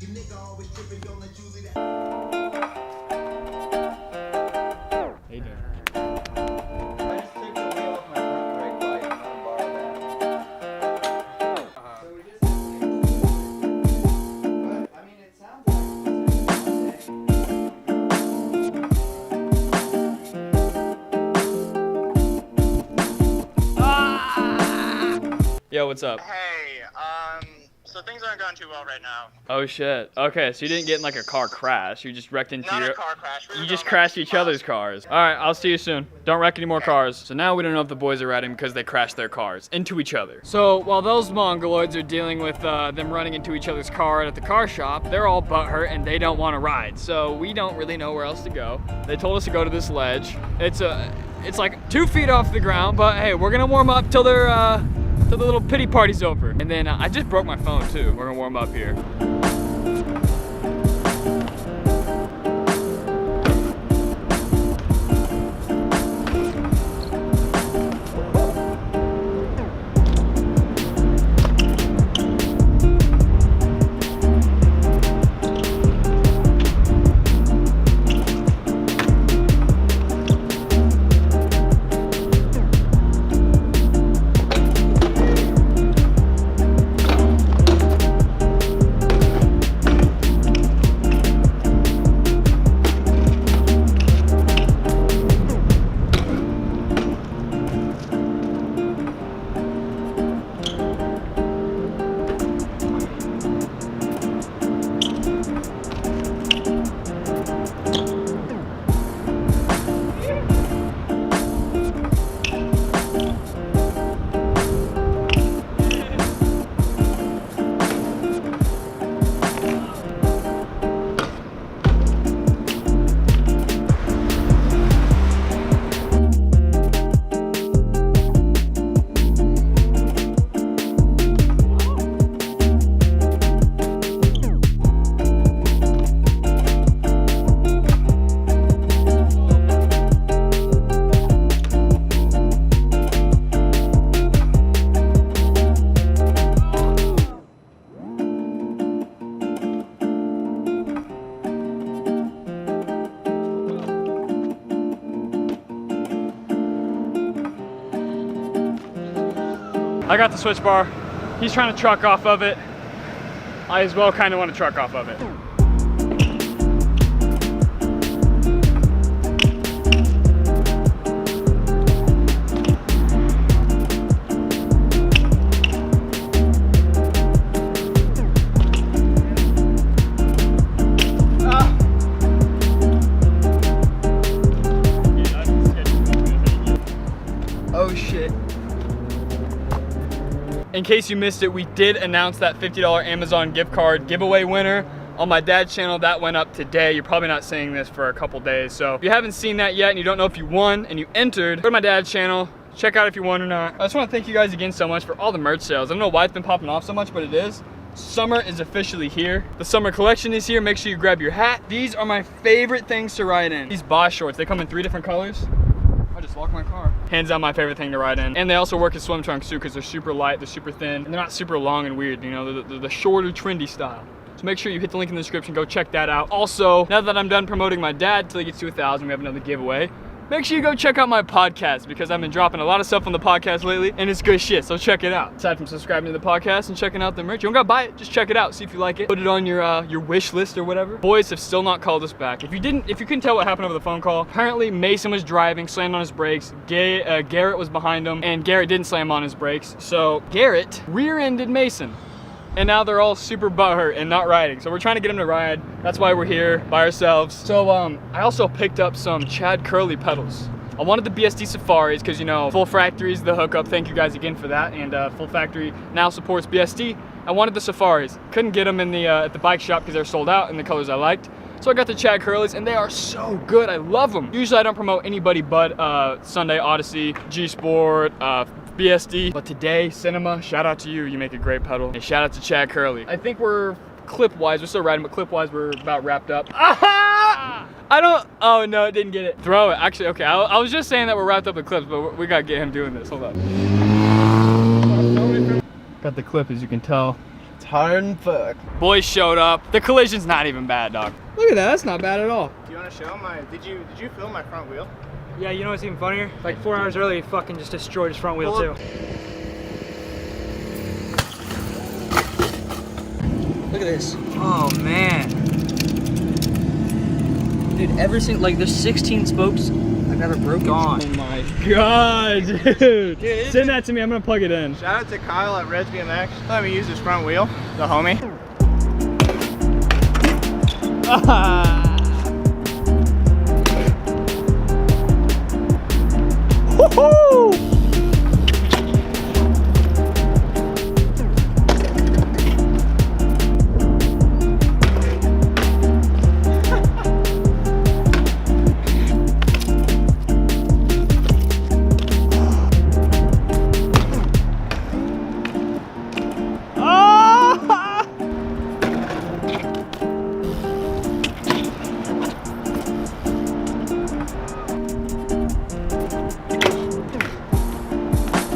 Hey, dude. Yo, what's up? Hey, so things aren't going too well right now. Oh shit. Okay, so you didn't get in like a car crash. You just wrecked into Not your. a car crash. You just crashed each other's cars. All right, I'll see you soon. Don't wreck any more cars. So now we don't know if the boys are riding because they crashed their cars into each other. So while those mongoloids are dealing with them running into each other's car at the car shop, they're all butthurt and they don't want to ride. So we don't really know where else to go. They told us to go to this ledge. It's like 2 feet off the ground, but hey, we're gonna warm up till they're till the little pity party's over. And then I just broke my phone too. We're gonna warm up here. I got the switch bar. He's trying to truck off of it. I as well kind of want to truck off of it. Oh shit. In case you missed it, we did announce that $50 Amazon gift card giveaway winner on my dad's channel. That went up today. You're probably not seeing this for a couple days. So if you haven't seen that yet and you don't know if you won and you entered, go to my dad's channel, check out if you won or not. I just want to thank you guys again so much for all the merch sales. I don't know why it's been popping off so much, but it is. Summer is officially here. The summer collection is here. Make sure you grab your hat. These are my favorite things to ride in. These Boss shorts, they come in 3 different colors. I just locked my car. Hands down my favorite thing to ride in. And they also work as swim trunks too because they're super light, they're super thin, and they're not super long and weird, you know, they're the shorter, trendy style. So make sure you hit the link in the description, go check that out. Also, now that I'm done promoting my dad till he gets to 1,000, we have another giveaway. Make sure you go check out my podcast because I've been dropping a lot of stuff on the podcast lately and it's good shit, so check it out. Aside from subscribing to the podcast and checking out the merch, you don't gotta buy it, just check it out, see if you like it. Put it on your wish list or whatever. Boys have still not called us back. If you couldn't tell what happened over the phone call, apparently Mason was driving, slammed on his brakes, Garrett was behind him, and Garrett didn't slam on his brakes. So Garrett rear-ended Mason. And now they're all super butthurt and not riding. So we're trying to get them to ride. That's why we're here by ourselves. So I also picked up some Chad Curley pedals. I wanted the BSD Safaris because, you know, Full Factory is the hookup. Thank you guys again for that. And Full Factory now supports BSD. I wanted the Safaris. Couldn't get them in the at the bike shop because they're sold out in the colors I liked. So I got the Chad Curleys and they are so good. I love them. Usually I don't promote anybody but Sunday Odyssey, G Sport, BSD. But today, Cinema, shout out to you. You make a great pedal. And shout out to Chad Curley. I think we're clip-wise, we're still riding, but clip-wise, we're about wrapped up. Ah! Oh no, it didn't get it. Throw it. Actually, okay, I was just saying that we're wrapped up in clips, but we gotta get him doing this. Hold on. Got the clip, as you can tell. Turn fuck. Boys showed up. The collision's not even bad, dog. Look at that. That's not bad at all. Do you want to show my? Did you film my front wheel? Yeah, you know what's even funnier? Like 4 hours earlier, he fucking just destroyed his front wheel too. Look at this. Oh man. Dude, ever since like there's 16 spokes I've never broken. Oh my god, dude. Send that to me. I'm gonna plug it in. Shout out to Kyle at Reds BMX. Let me use his front wheel, the homie. Woohoo!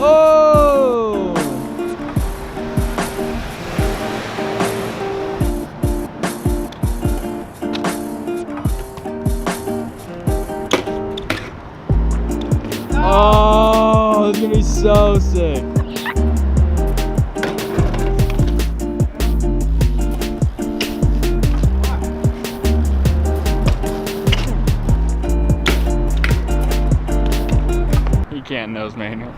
Oh! Oh, it's gonna be so sick. You can't nose manual.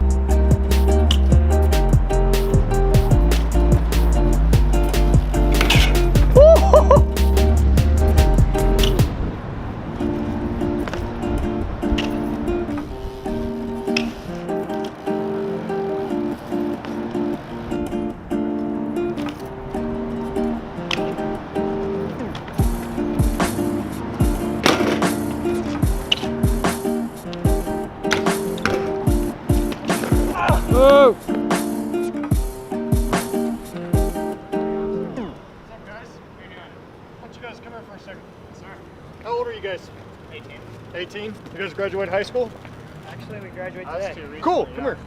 Whoa! What's up, guys? Why don't you guys come here for a second? Sorry. How old are you guys? 18. 18? You guys graduate high school? Actually, we graduate today. Cool, come here.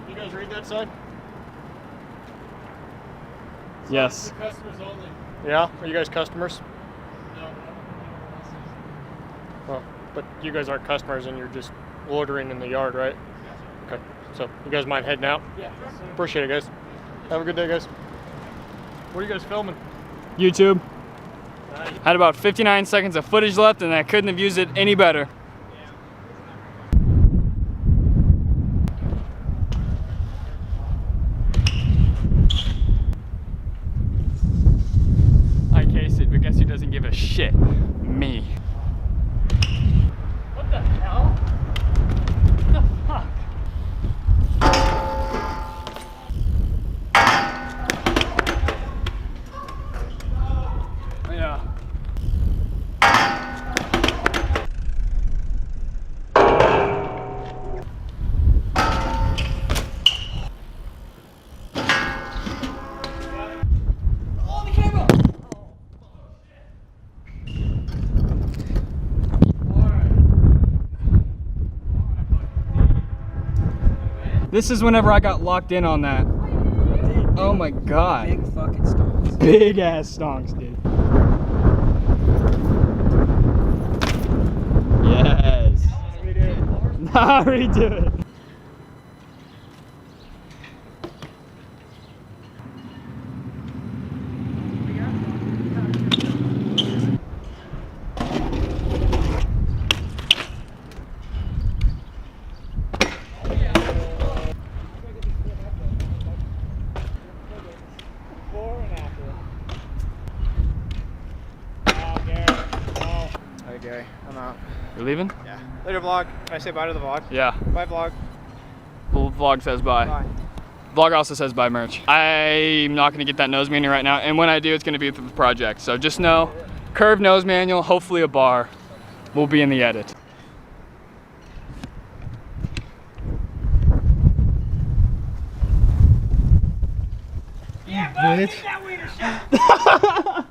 You guys read that side? Yes. Customers only. Yeah? Are you guys customers? No. Well, but you guys aren't customers and you're just loitering in the yard, right? Okay. So, you guys mind heading out? Yeah. Appreciate it, guys. Have a good day, guys. What are you guys filming? YouTube. Had about 59 seconds of footage left and I couldn't have used it any better. I cased it, but guess who doesn't give a shit? Me. What the hell? What the fuck? Yeah. This is whenever I got locked in on that. Oh my god. Big fucking stones. Big ass stonks, dude. Yes. Nah, redo it. Hey, Gary. I'm out. You're leaving? Yeah. Later, vlog. Can I say bye to the vlog? Yeah. Bye, vlog. Well, vlog says bye. Bye. Vlog also says bye merch. I'm not gonna get that nose manual right now, and when I do, it's gonna be for the project. So just know, curved nose manual, hopefully a bar, will be in the edit. Yeah, buddy, that wiener shot.